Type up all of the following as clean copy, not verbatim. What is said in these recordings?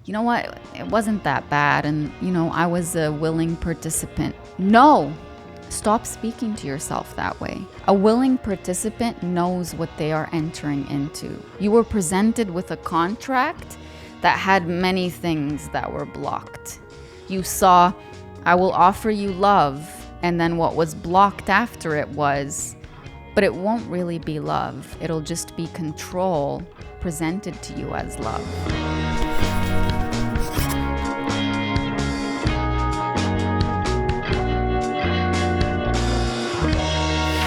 you know what, it wasn't that bad, and I was a willing participant. No, stop speaking to yourself that way. A willing participant knows what they are entering into. You were presented with a contract that had many things that were blocked. You saw, I will offer you love, and then what was blocked after it was, but it won't really be love. It'll just be control presented to you as love.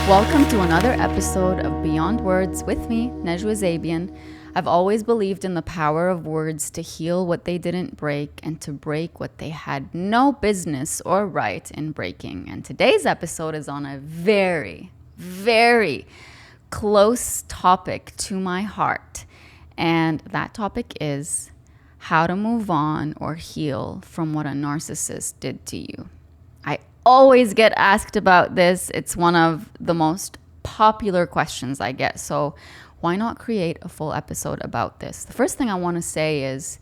Welcome to another episode of Beyond Words with me, Najwa Zabian. I've always believed in the power of words to heal what they didn't break and to break what they had no business or right in breaking. And today's episode is on a very, very close topic to my heart. And that topic is how to move on or heal from what a narcissist did to you. I always get asked about this. It's one of the most popular questions I get. So why not create a full episode about this? The first thing I want to say is,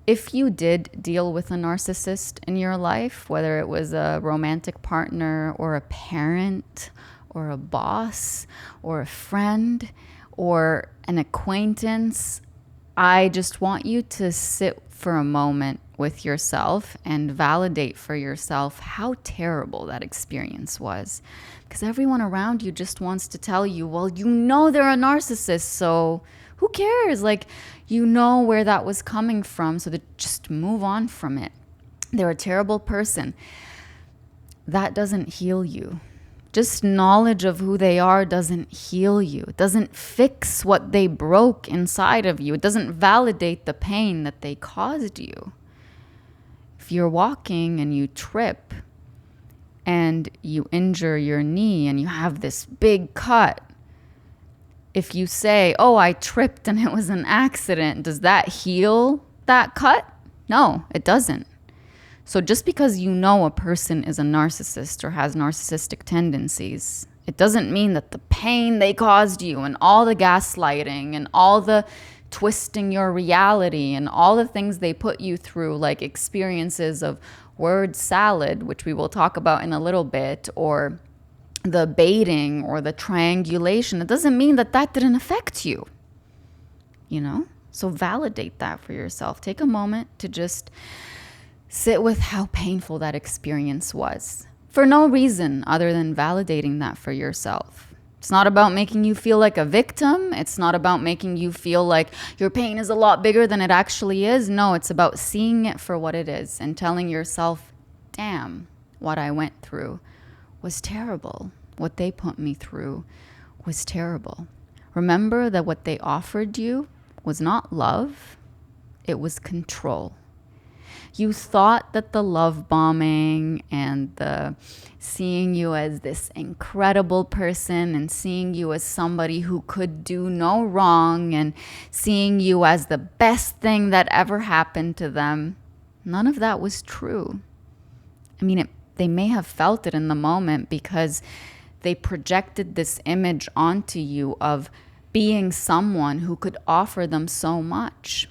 if you did deal with a narcissist in your life, whether it was a romantic partner or a parent or a boss or a friend or an acquaintance, I just want you to sit for a moment with yourself and validate for yourself how terrible that experience was. Because everyone around you just wants to tell you, well, they're a narcissist, so who cares? Like, where that was coming from, so just move on from it. They're a terrible person. That doesn't heal you. Just knowledge of who they are doesn't heal you. It doesn't fix what they broke inside of you. It doesn't validate the pain that they caused you. If you're walking and you trip and you injure your knee and you have this big cut, if you say, oh, I tripped and it was an accident, does that heal that cut? No, it doesn't. So just because a person is a narcissist or has narcissistic tendencies, it doesn't mean that the pain they caused you and all the gaslighting and all the twisting your reality and all the things they put you through, like experiences of word salad, which we will talk about in a little bit, or the baiting or the triangulation, it doesn't mean that didn't affect you, So validate that for yourself. Take a moment to just sit with how painful that experience was for no reason other than validating that for yourself. It's not about making you feel like a victim. It's not about making you feel like your pain is a lot bigger than it actually is. No, it's about seeing it for what it is and telling yourself, damn, what I went through was terrible. What they put me through was terrible. Remember that what they offered you was not love. It was control. You thought that the love bombing and the seeing you as this incredible person and seeing you as somebody who could do no wrong and seeing you as the best thing that ever happened to them, none of that was true. I mean, they may have felt it in the moment because they projected this image onto you of being someone who could offer them so much.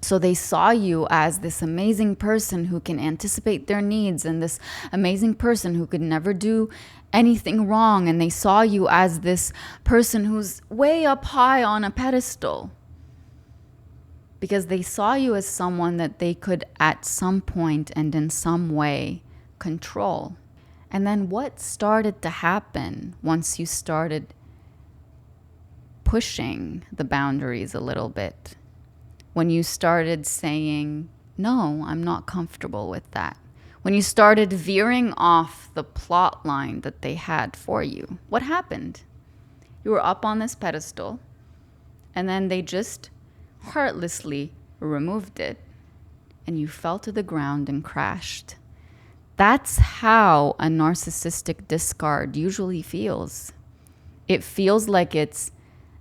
So they saw you as this amazing person who can anticipate their needs and this amazing person who could never do anything wrong. And they saw you as this person who's way up high on a pedestal because they saw you as someone that they could at some point and in some way control. And then what started to happen once you started pushing the boundaries a little bit? When you started saying, no, I'm not comfortable with that. When you started veering off the plot line that they had for you, what happened? You were up on this pedestal, and then they just heartlessly removed it, and you fell to the ground and crashed. That's how a narcissistic discard usually feels. It feels like it's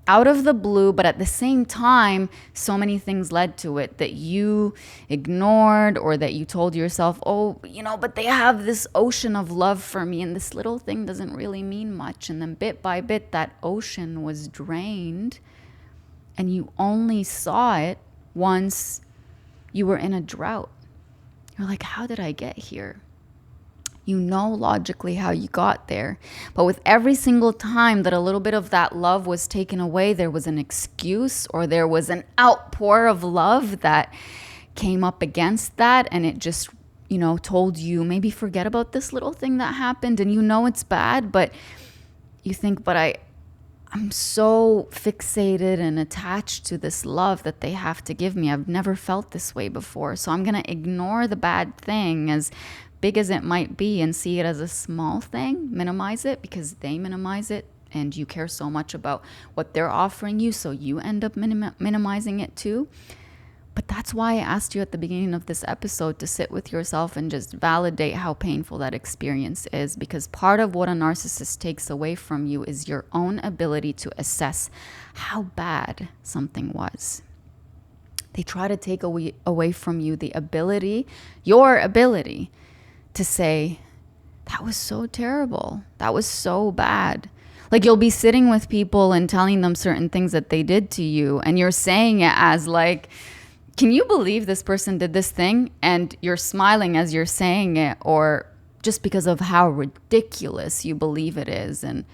out of the blue, but at the same time, so many things led to it that you ignored or that you told yourself, oh, but they have this ocean of love for me and this little thing doesn't really mean much. And then bit by bit, that ocean was drained and you only saw it once you were in a drought. You're like, how did I get here? You know logically how you got there. But with every single time that a little bit of that love was taken away, there was an excuse or there was an outpour of love that came up against that. And it just, told you, maybe forget about this little thing that happened. And it's bad, but you think, but I'm so fixated and attached to this love that they have to give me. I've never felt this way before. So I'm going to ignore the bad thing, as big as it might be, and see it as a small thing, minimize it because they minimize it and you care so much about what they're offering you, so you end up minimizing it too. But that's why I asked you at the beginning of this episode to sit with yourself and just validate how painful that experience is, because part of what a narcissist takes away from you is your own ability to assess how bad something was. They try to take away from you the ability, your ability, to say, that was so terrible. That was so bad. Like, you'll be sitting with people and telling them certain things that they did to you, and you're saying it as like, can you believe this person did this thing? And you're smiling as you're saying it, or just because of how ridiculous you believe it is. And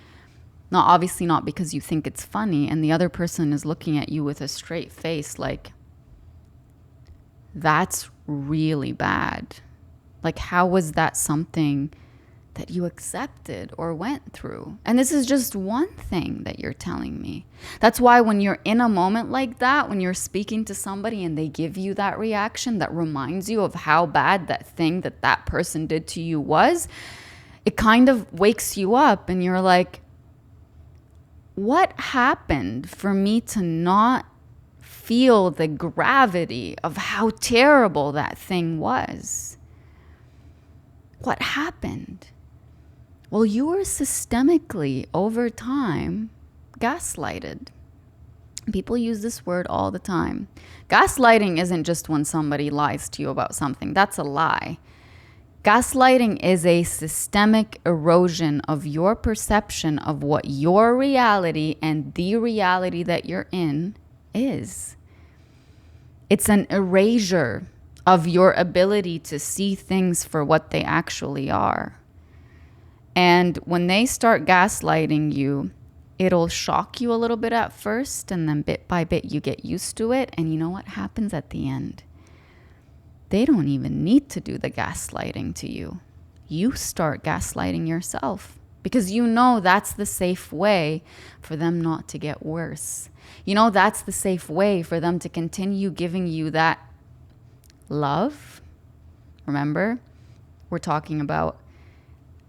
obviously not because you think it's funny. And the other person is looking at you with a straight face like, that's really bad. Like, how was that something that you accepted or went through? And this is just one thing that you're telling me. That's why when you're in a moment like that, when you're speaking to somebody and they give you that reaction that reminds you of how bad that thing that person did to you was, it kind of wakes you up and you're like, what happened for me to not feel the gravity of how terrible that thing was? What happened? Well, you were systemically, over time, gaslighted. People use this word all the time. Gaslighting isn't just when somebody lies to you about something. That's a lie. Gaslighting is a systemic erosion of your perception of what your reality and the reality that you're in is. It's an erasure of your ability to see things for what they actually are. And when they start gaslighting you, it'll shock you a little bit at first, and then bit by bit you get used to it. And you know what happens at the end? They don't even need to do the gaslighting to you. You start gaslighting yourself, because that's the safe way for them not to get worse. That's the safe way for them to continue giving you that love. Remember, we're talking about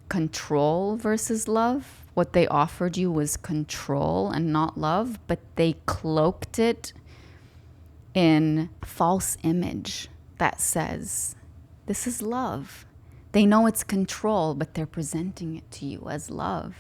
control versus love. What they offered you was control and not love, but they cloaked it in false image that says, this is love. They know it's control, but they're presenting it to you as love.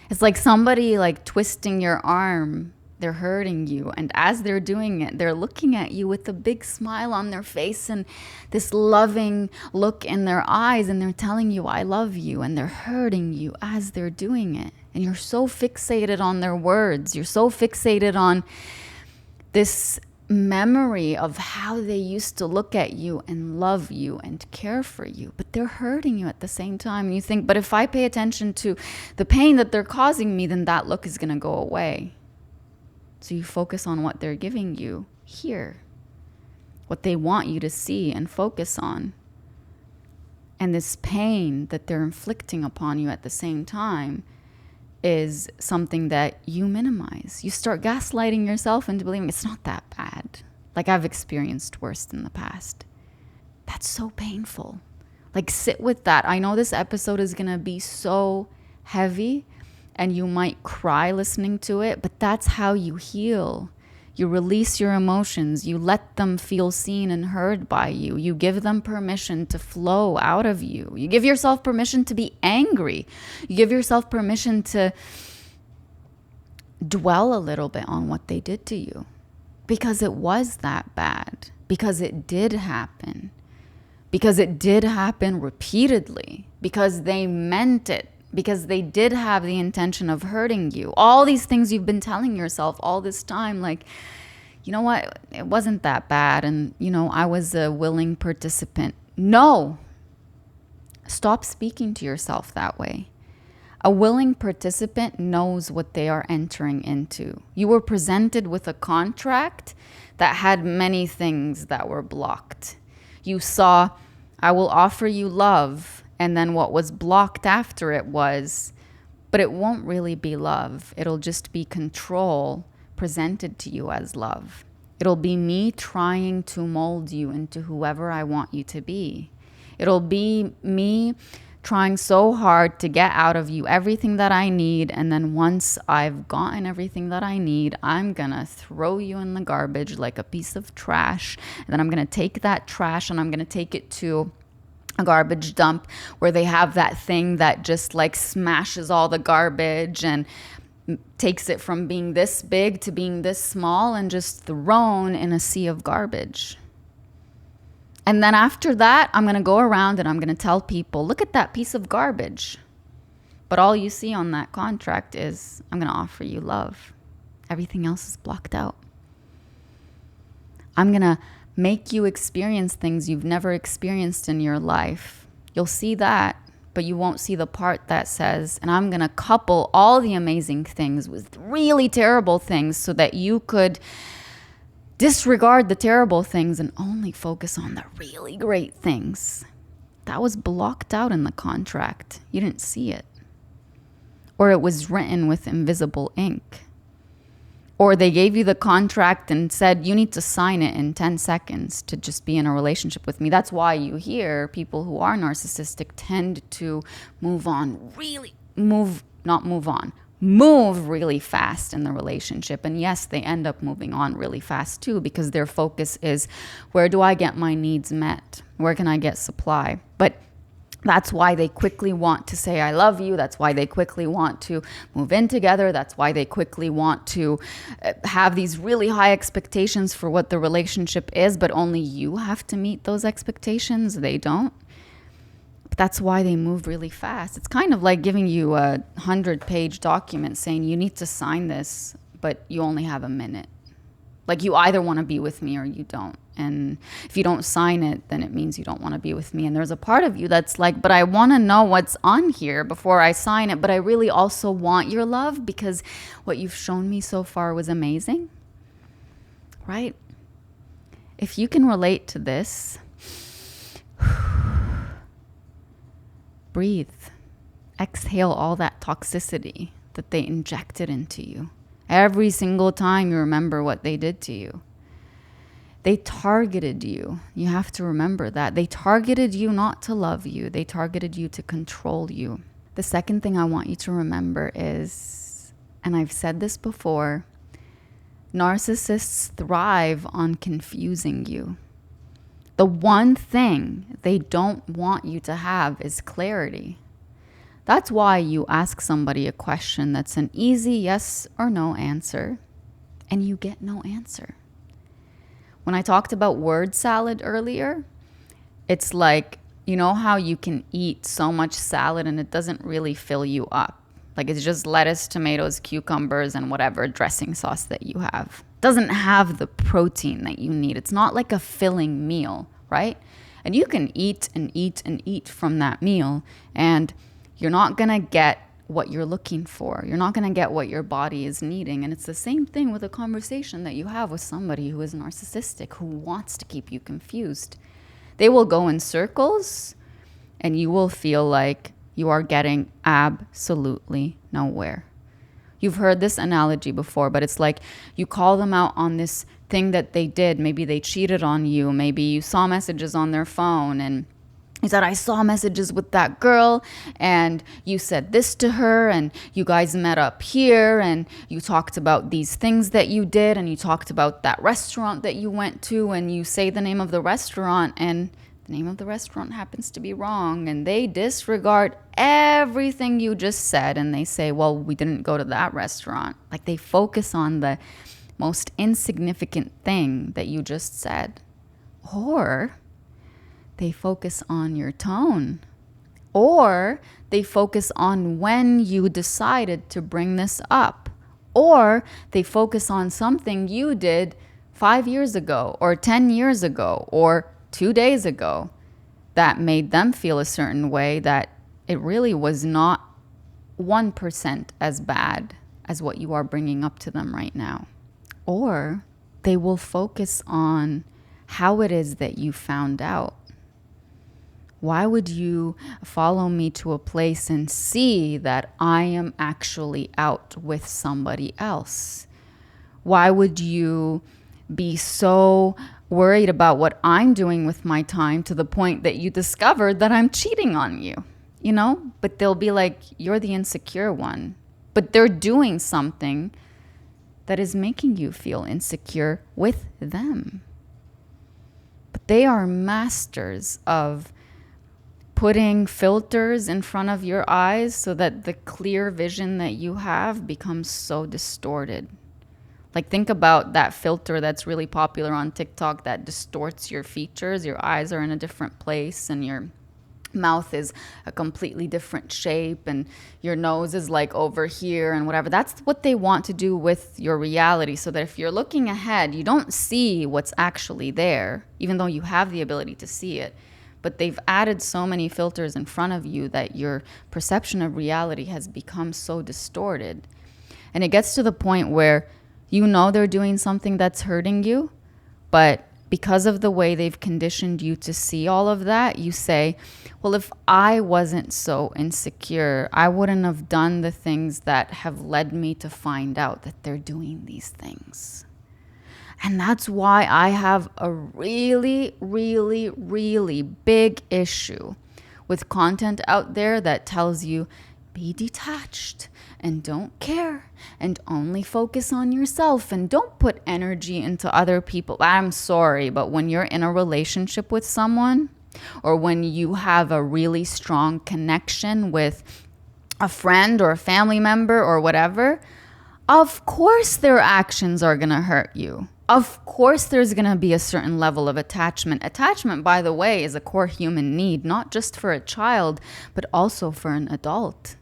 It's like somebody twisting your arm. They're hurting you. And as they're doing it, they're looking at you with a big smile on their face and this loving look in their eyes. And they're telling you, I love you. And they're hurting you as they're doing it. And you're so fixated on their words. You're so fixated on this memory of how they used to look at you and love you and care for you. But they're hurting you at the same time. You think, but if I pay attention to the pain that they're causing me, then that look is going to go away. So you focus on what they're giving you here, what they want you to see and focus on. And this pain that they're inflicting upon you at the same time is something that you minimize. You start gaslighting yourself into believing it's not that bad. Like, I've experienced worse in the past. That's so painful. Sit with that. I know this episode is going to be so heavy, and you might cry listening to it, but that's how you heal. You release your emotions. You let them feel seen and heard by you. You give them permission to flow out of you. You give yourself permission to be angry. You give yourself permission to dwell a little bit on what they did to you, because it was that bad, because it did happen, because it did happen repeatedly, because they meant it, because they did have the intention of hurting you. All these things you've been telling yourself all this time, you know what, it wasn't that bad. And, I was a willing participant. No, stop speaking to yourself that way. A willing participant knows what they are entering into. You were presented with a contract that had many things that were blocked. You saw, I will offer you love. And then what was blocked after it was, but it won't really be love. It'll just be control presented to you as love. It'll be me trying to mold you into whoever I want you to be. It'll be me trying so hard to get out of you everything that I need. And then once I've gotten everything that I need, I'm going to throw you in the garbage like a piece of trash. And then I'm going to take that trash and I'm going to take it to a garbage dump where they have that thing that just like smashes all the garbage and takes it from being this big to being this small and just thrown in a sea of garbage. And then after that, I'm going to go around and I'm going to tell people, look at that piece of garbage. But all you see on that contract is, I'm going to offer you love. Everything else is blocked out. I'm going to make you experience things you've never experienced in your life. You'll see that, but you won't see the part that says, and I'm going to couple all the amazing things with really terrible things so that you could disregard the terrible things and only focus on the really great things. That was blocked out in the contract. You didn't see it. Or it was written with invisible ink. Or they gave you the contract and said, you need to sign it in 10 seconds to just be in a relationship with me. That's why you hear people who are narcissistic tend to move really fast in the relationship. And yes, they end up moving on really fast too, because their focus is, where do I get my needs met? Where can I get supply? But that's why they quickly want to say, I love you. That's why they quickly want to move in together. That's why they quickly want to have these really high expectations for what the relationship is, but only you have to meet those expectations. They don't. But that's why they move really fast. It's kind of like giving you a 100-page document saying you need to sign this, but you only have a minute. Like, you either want to be with me or you don't. And if you don't sign it, then it means you don't want to be with me. And there's a part of you that's like, but I want to know what's on here before I sign it. But I really also want your love because what you've shown me so far was amazing. Right? If you can relate to this, breathe. Exhale all that toxicity that they injected into you. Every single time you remember what they did to you. They targeted you. You have to remember that. They targeted you not to love you. They targeted you to control you. The second thing I want you to remember is, and I've said this before, narcissists thrive on confusing you. The one thing they don't want you to have is clarity. That's why you ask somebody a question that's an easy yes or no answer, and you get no answer. When I talked about word salad earlier, it's like, you know how you can eat so much salad and it doesn't really fill you up? Like, it's just lettuce, tomatoes, cucumbers, and whatever dressing sauce that you have. It doesn't have the protein that you need. It's not like a filling meal, right? And you can eat and eat and eat from that meal, and you're not going to get what you're looking for. You're not going to get what your body is needing. And it's the same thing with a conversation that you have with somebody who is narcissistic, who wants to keep you confused. They will go in circles, and you will feel like you are getting absolutely nowhere. You've heard this analogy before, but it's like you call them out on this thing that they did. Maybe they cheated on you. Maybe you saw messages on their phone and he said, I saw messages with that girl and you said this to her and you guys met up here and you talked about these things that you did and you talked about that restaurant that you went to and you say the name of the restaurant and the name of the restaurant happens to be wrong and they disregard everything you just said and they say, well, we didn't go to that restaurant. Like, they focus on the most insignificant thing that you just said. Or they focus on your tone. Or they focus on when you decided to bring this up. Or they focus on something you did 5 years ago or 10 years ago or 2 days ago that made them feel a certain way, that it really was not 1% as bad as what you are bringing up to them right now. Or they will focus on how it is that you found out. Why would you follow me to a place and see that I am actually out with somebody else? Why would you be so worried about what I'm doing with my time to the point that you discovered that I'm cheating on you? You know, but they'll be like, you're the insecure one. But they're doing something that is making you feel insecure with them. But they are masters of putting filters in front of your eyes so that the clear vision that you have becomes so distorted. Like, think about that filter that's really popular on TikTok that distorts your features. Your eyes are in a different place and your mouth is a completely different shape and your nose is like over here and whatever. That's what they want to do with your reality, so that if you're looking ahead, you don't see what's actually there, even though you have the ability to see it. But they've added so many filters in front of you that your perception of reality has become so distorted. And it gets to the point where you know they're doing something that's hurting you, but because of the way they've conditioned you to see all of that, you say, well, if I wasn't so insecure, I wouldn't have done the things that have led me to find out that they're doing these things. And that's why I have a really, really, really big issue with content out there that tells you, be detached and don't care and only focus on yourself and don't put energy into other people. I'm sorry, but when you're in a relationship with someone, or when you have a really strong connection with a friend or a family member or whatever, of course their actions are going to hurt you. Of course there's going to be a certain level of attachment. Attachment, by the way, is a core human need, not just for a child, but also for an adult.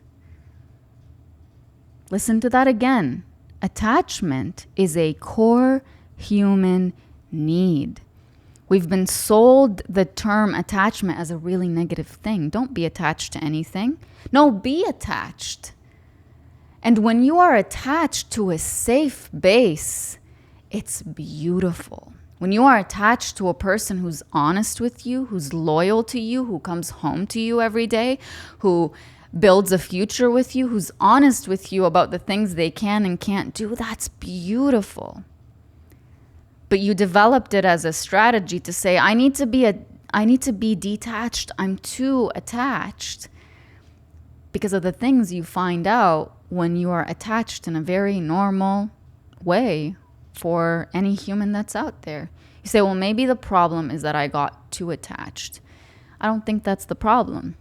Listen to that again. Attachment is a core human need. We've been sold the term attachment as a really negative thing. Don't be attached to anything. No, be attached. And when you are attached to a safe base, it's beautiful. When you are attached to a person who's honest with you, who's loyal to you, who comes home to you every day, who builds a future with you, who's honest with you about the things they can and can't do, that's beautiful. But you developed it as a strategy to say, I need to be detached. I'm too attached. Because of the things you find out when you are attached in a very normal way for any human that's out there. You say, well, maybe the problem is that I got too attached. I don't think that's the problem.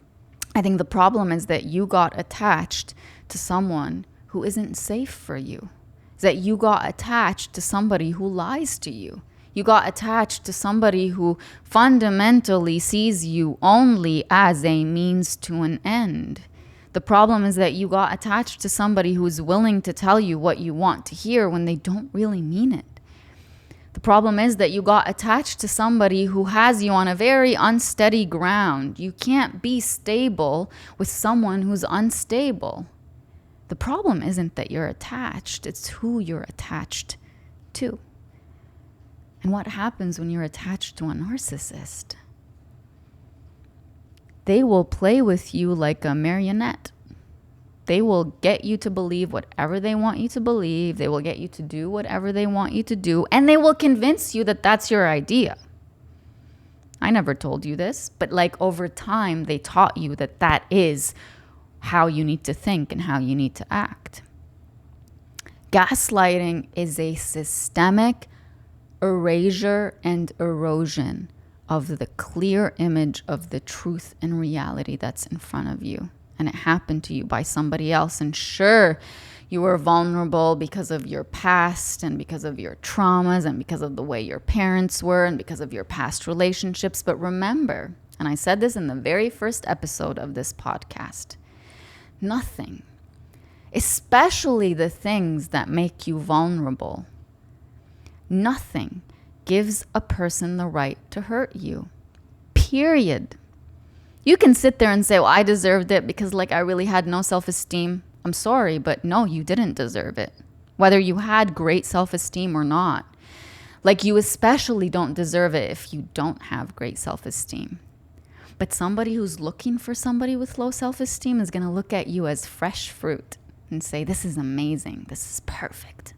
I think the problem is that you got attached to someone who isn't safe for you. Is that you got attached to somebody who lies to you. You got attached to somebody who fundamentally sees you only as a means to an end. The problem is that you got attached to somebody who's willing to tell you what you want to hear when they don't really mean it. The problem is that you got attached to somebody who has you on a very unsteady ground. You can't be stable with someone who's unstable. The problem isn't that you're attached, it's who you're attached to. And what happens when you're attached to a narcissist? They will play with you like a marionette. They will get you to believe whatever they want you to believe. They will get you to do whatever they want you to do. And they will convince you that that's your idea. I never told you this, but like over time, they taught you that that is how you need to think and how you need to act. Gaslighting is a systemic erasure and erosion of the clear image of the truth and reality that's in front of you. And it happened to you by somebody else. And sure, you were vulnerable because of your past and because of your traumas and because of the way your parents were and because of your past relationships. But remember, and I said this in the very first episode of this podcast, nothing, especially the things that make you vulnerable, Nothing gives a person the right to hurt you. Period. You can sit there and say, well, I deserved it because I really had no self-esteem. I'm sorry, but no, you didn't deserve it. Whether you had great self-esteem or not. You especially don't deserve it if you don't have great self-esteem. But somebody who's looking for somebody with low self-esteem is going to look at you as fresh fruit and say, this is amazing. This is perfect.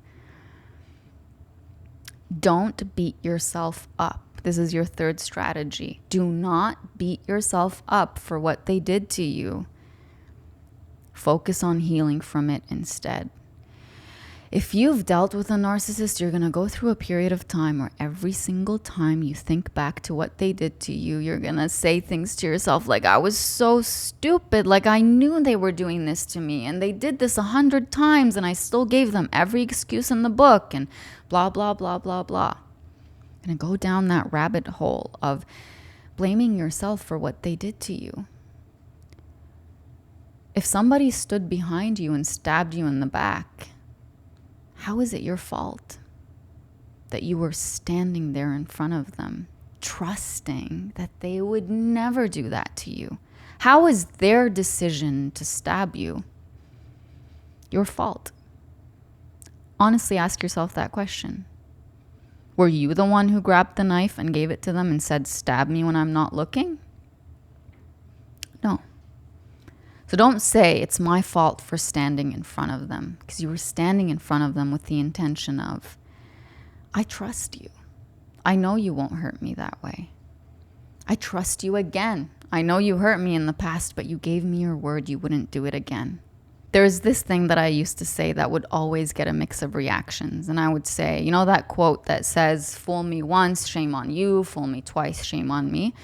Don't beat yourself up. This is your third strategy. Do not beat yourself up for what they did to you. Focus on healing from it instead. If you've dealt with a narcissist, you're going to go through a period of time where every single time you think back to what they did to you, you're going to say things to yourself like, I was so stupid. I knew they were doing this to me and they did this 100 times and I still gave them every excuse in the book and blah, blah, blah, blah, blah. You're going to go down that rabbit hole of blaming yourself for what they did to you. If somebody stood behind you and stabbed you in the back, how is it your fault that you were standing there in front of them, trusting that they would never do that to you? How is their decision to stab you your fault? Honestly, ask yourself that question. Were you the one who grabbed the knife and gave it to them and said, stab me when I'm not looking? No. So don't say it's my fault for standing in front of them, because you were standing in front of them with the intention of, I trust you. I know you won't hurt me that way. I trust you again. I know you hurt me in the past, but you gave me your word you wouldn't do it again. There's this thing that I used to say that would always get a mix of reactions. And I would say, you know that quote that says, fool me once, shame on you, fool me twice, shame on me.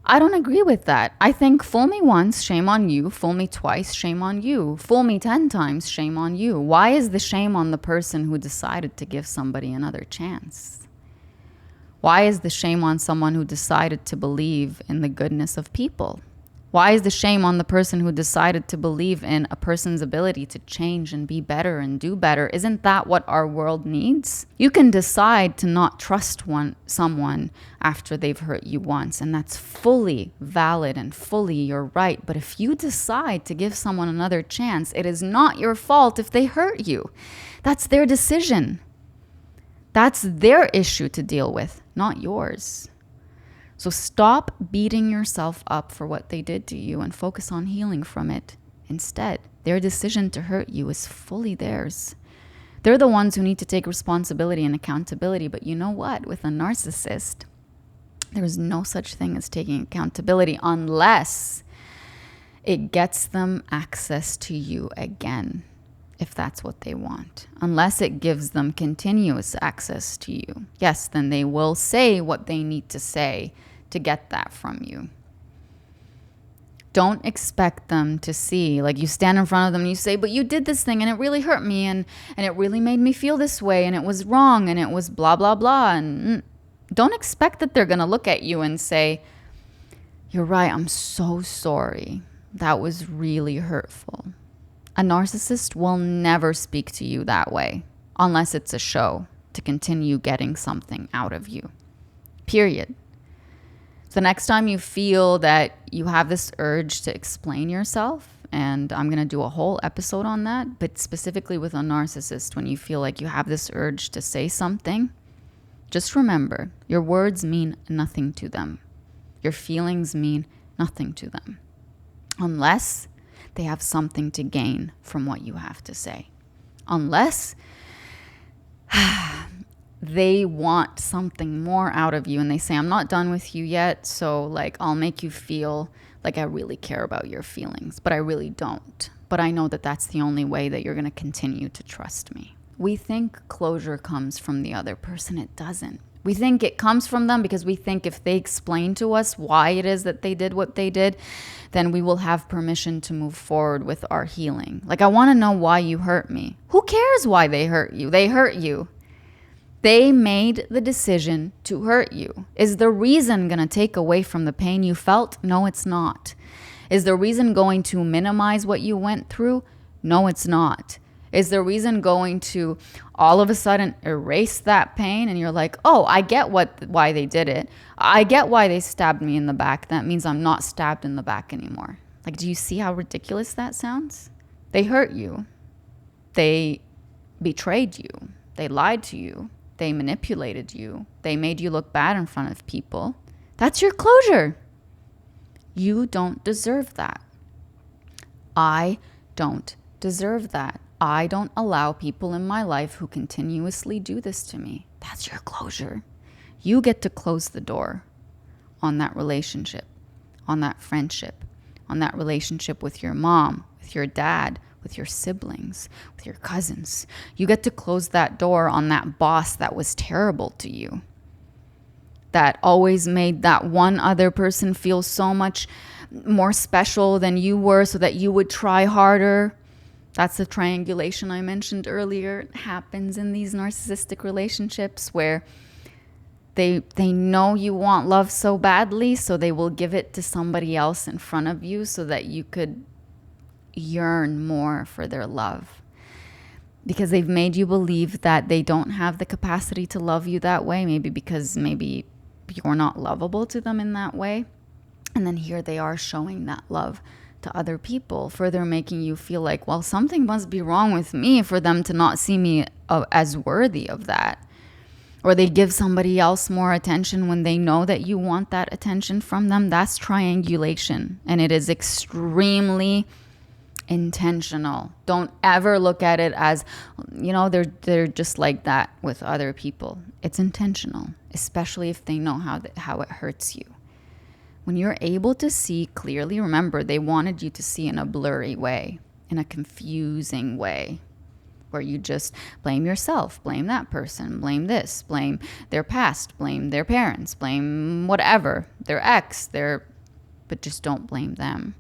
I don't agree with that. I think fool me once, shame on you. Fool me twice, shame on you. Fool me 10 times, shame on you. Why is the shame on the person who decided to give somebody another chance? Why is the shame on someone who decided to believe in the goodness of people? Why is the shame on the person who decided to believe in a person's ability to change and be better and do better? Isn't that what our world needs? You can decide to not trust someone after they've hurt you once, and that's fully valid and fully your right. But if you decide to give someone another chance, it is not your fault if they hurt you. That's their decision. That's their issue to deal with, not yours. So stop beating yourself up for what they did to you and focus on healing from it instead. Their decision to hurt you is fully theirs. They're the ones who need to take responsibility and accountability. But you know what? With a narcissist, there is no such thing as taking accountability unless it gets them access to you again, if that's what they want. Unless it gives them continuous access to you. Yes, then they will say what they need to say to get that from you. Don't expect them to see, you stand in front of them and you say, but you did this thing and it really hurt me and it really made me feel this way and it was wrong and it was blah, blah, blah. And don't expect that they're going to look at you and say, you're right, I'm so sorry. That was really hurtful. A narcissist will never speak to you that way unless it's a show to continue getting something out of you. Period. So next time you feel that you have this urge to explain yourself, and I'm going to do a whole episode on that, but specifically with a narcissist, when you feel like you have this urge to say something, just remember, your words mean nothing to them. Your feelings mean nothing to them. Unless they have something to gain from what you have to say. Unless they want something more out of you and they say, I'm not done with you yet, so I'll make you feel like I really care about your feelings, but I really don't. But I know that that's the only way that you're going to continue to trust me. We think closure comes from the other person. It doesn't. We think it comes from them because we think if they explain to us why it is that they did what they did, then we will have permission to move forward with our healing. I want to know why you hurt me. Who cares why they hurt you? They hurt you. They made the decision to hurt you. Is the reason going to take away from the pain you felt? No, it's not. Is the reason going to minimize what you went through? No, it's not. Is the reason going to all of a sudden erase that pain and you're like, oh, I get why they did it. I get why they stabbed me in the back. That means I'm not stabbed in the back anymore. Like, do you see how ridiculous that sounds? They hurt you. They betrayed you. They lied to you. They manipulated you. They made you look bad in front of people. That's your closure. You don't deserve that. I don't deserve that. I don't allow people in my life who continuously do this to me. That's your closure. You get to close the door on that relationship, on that friendship, on that relationship with your mom, with your dad, with your siblings, with your cousins. You get to close that door on that boss that was terrible to you, that always made that one other person feel so much more special than you were so that you would try harder. That's the triangulation I mentioned earlier. It happens in these narcissistic relationships where they know you want love so badly, so they will give it to somebody else in front of you so that you could yearn more for their love. Because they've made you believe that they don't have the capacity to love you that way, because you're not lovable to them in that way. And then here they are showing that love to other people, further making you feel like, well, something must be wrong with me for them to not see me as worthy of that. Or they give somebody else more attention when they know that you want that attention from them. That's triangulation. And it is extremely intentional. Don't ever look at it as, they're just like that with other people. It's intentional, especially if they know how it hurts you. When you're able to see clearly, remember, they wanted you to see in a blurry way, in a confusing way, where you just blame yourself, blame that person, blame this, blame their past, blame their parents, blame whatever, their ex, but just don't blame them.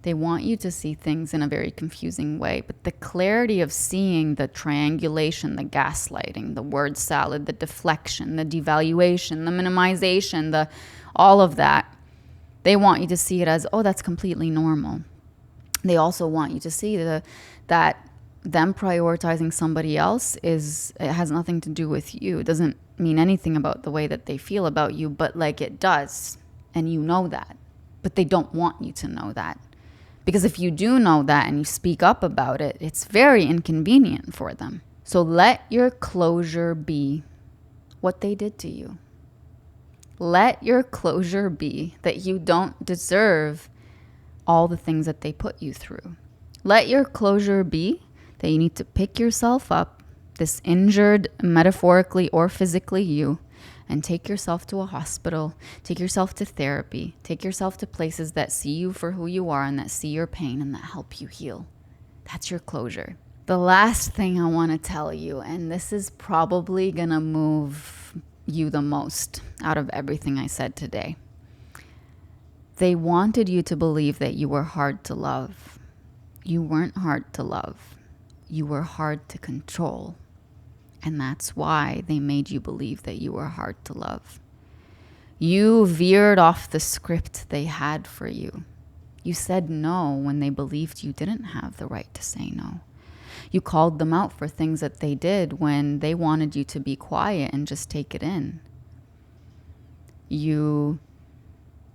They want you to see things in a very confusing way, but the clarity of seeing the triangulation, the gaslighting, the word salad, the deflection, the devaluation, the minimization, all of that, they want you to see it as, oh, that's completely normal. They also want you to see that them prioritizing somebody else it has nothing to do with you. It doesn't mean anything about the way that they feel about you, but like it does. And you know that. But they don't want you to know that. Because if you do know that and you speak up about it, it's very inconvenient for them. So let your closure be what they did to you. Let your closure be that you don't deserve all the things that they put you through. Let your closure be that you need to pick yourself up, this injured, metaphorically or physically you, and take yourself to a hospital, take yourself to therapy, take yourself to places that see you for who you are and that see your pain and that help you heal. That's your closure. The last thing I want to tell you, and this is probably going to move you the most out of everything I said today. They wanted you to believe that you were hard to love. You weren't hard to love. You were hard to control. And that's why they made you believe that you were hard to love. You veered off the script they had for you. You said no when they believed you didn't have the right to say no. You called them out for things that they did when they wanted you to be quiet and just take it in. You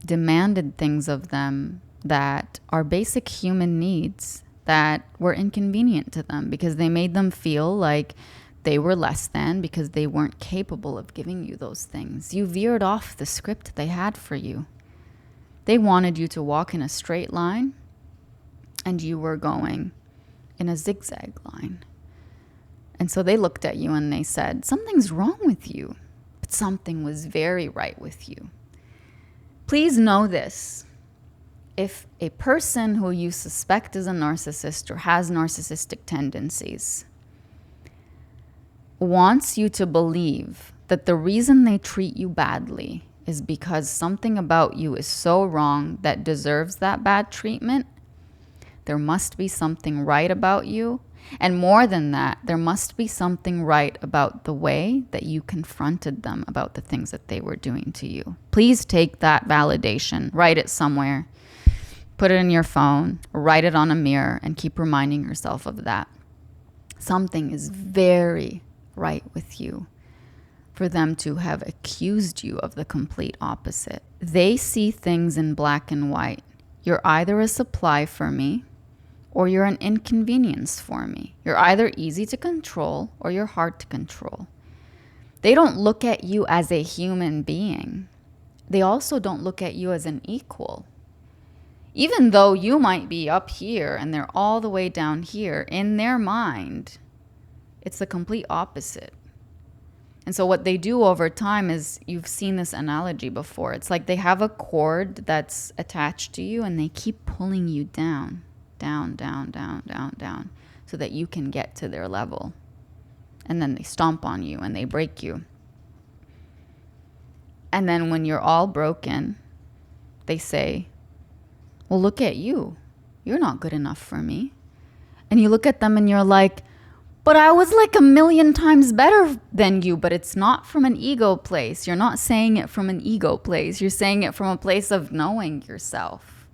demanded things of them that are basic human needs that were inconvenient to them because they made them feel like they were less than because they weren't capable of giving you those things. You veered off the script they had for you. They wanted you to walk in a straight line, and you were going in a zigzag line. And so they looked at you and they said, something's wrong with you, but something was very right with you. Please know this. If a person who you suspect is a narcissist or has narcissistic tendencies wants you to believe that the reason they treat you badly is because something about you is so wrong that deserves that bad treatment, there must be something right about you. And more than that, there must be something right about the way that you confronted them about the things that they were doing to you. Please take that validation, write it somewhere, put it in your phone, write it on a mirror, and keep reminding yourself of that. Something is very right with you for them to have accused you of the complete opposite. They see things in black and white. You're either a supply for me or you're an inconvenience for me. You're either easy to control or you're hard to control. They don't look at you as a human being. They also don't look at you as an equal. Even though you might be up here and they're all the way down here, in their mind, it's the complete opposite. And so what they do over time is, you've seen this analogy before. It's like they have a cord that's attached to you and they keep pulling you down, down, down, down, down, down, so that you can get to their level. And then they stomp on you and they break you. And then when you're all broken, they say, well, look at you. You're not good enough for me. And you look at them and you're like, but I was like 1,000,000 times better than you. But it's not from an ego place. You're not saying it from an ego place. You're saying it from a place of knowing yourself.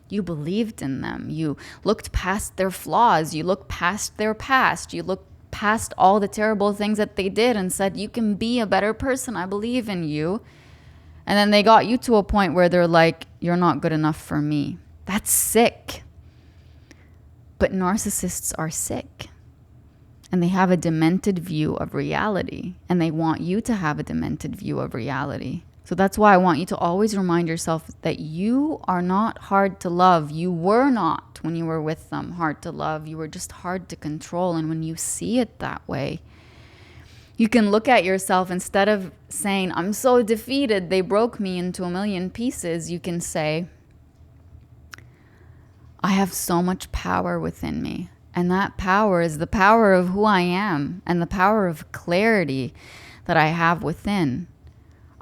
You believed in them. You looked past their flaws. You looked past their past. You looked past all the terrible things that they did and said, you can be a better person. I believe in you. And then they got you to a point where they're like, you're not good enough for me. That's sick. But narcissists are sick. And they have a demented view of reality. And they want you to have a demented view of reality. So that's why I want you to always remind yourself that you are not hard to love. You were not, when you were with them, hard to love. You were just hard to control. And when you see it that way, you can look at yourself, instead of saying, I'm so defeated, they broke me into 1,000,000 pieces, you can say, I have so much power within me. And that power is the power of who I am and the power of clarity that I have within.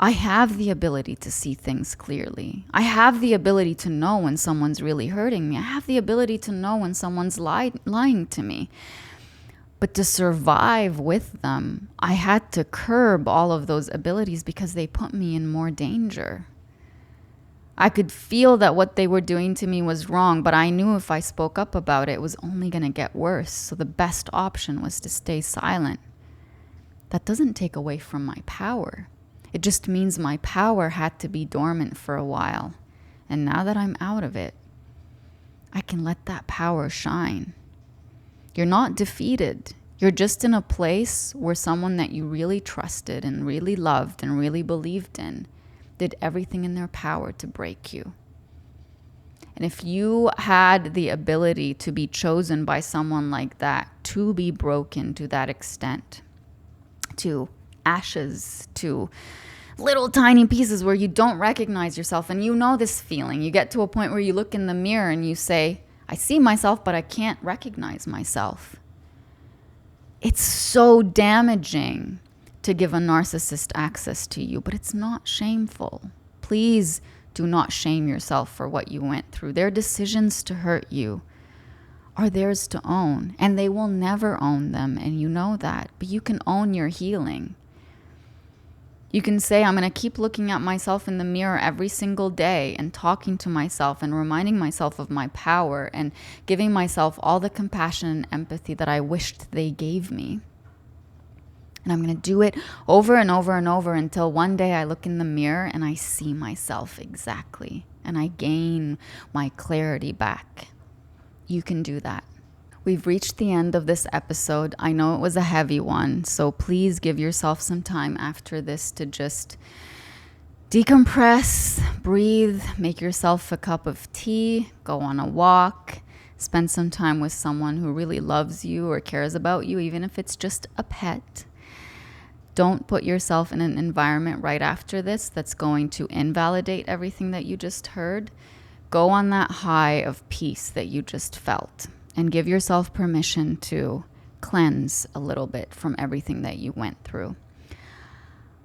I have the ability to see things clearly. I have the ability to know when someone's really hurting me. I have the ability to know when someone's lying to me. But to survive with them, I had to curb all of those abilities because they put me in more danger. I could feel that what they were doing to me was wrong, but I knew if I spoke up about it, it was only going to get worse. So the best option was to stay silent. That doesn't take away from my power. It just means my power had to be dormant for a while. And now that I'm out of it, I can let that power shine. You're not defeated. You're just in a place where someone that you really trusted and really loved and really believed in did everything in their power to break you. And if you had the ability to be chosen by someone like that, to be broken to that extent, to ashes, to little tiny pieces where you don't recognize yourself, and you know this feeling, you get to a point where you look in the mirror and you say, I see myself, but I can't recognize myself. It's so damaging to give a narcissist access to you, but it's not shameful. Please do not shame yourself for what you went through. Their decisions to hurt you are theirs to own, and they will never own them, and you know that, but you can own your healing. You can say, I'm going to keep looking at myself in the mirror every single day and talking to myself and reminding myself of my power and giving myself all the compassion and empathy that I wished they gave me. And I'm going to do it over and over and over until one day I look in the mirror and I see myself exactly, and I gain my clarity back. You can do that. We've reached the end of this episode. I know it was a heavy one, so please give yourself some time after this to just decompress, breathe, make yourself a cup of tea, go on a walk, spend some time with someone who really loves you or cares about you, even if it's just a pet. Don't put yourself in an environment right after this that's going to invalidate everything that you just heard. Go on that high of peace that you just felt. And give yourself permission to cleanse a little bit from everything that you went through.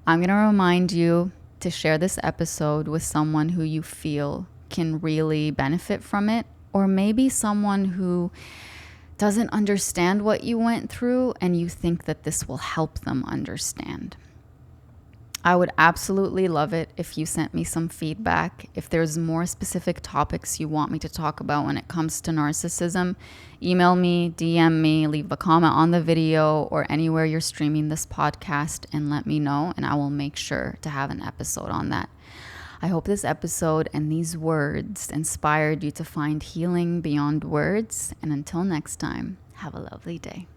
I'm going to remind you to share this episode with someone who you feel can really benefit from it, or maybe someone who doesn't understand what you went through and you think that this will help them understand. I would absolutely love it if you sent me some feedback. If there's more specific topics you want me to talk about when it comes to narcissism, email me, DM me, leave a comment on the video or anywhere you're streaming this podcast and let me know, and I will make sure to have an episode on that. I hope this episode and these words inspired you to find healing beyond words. And until next time, have a lovely day.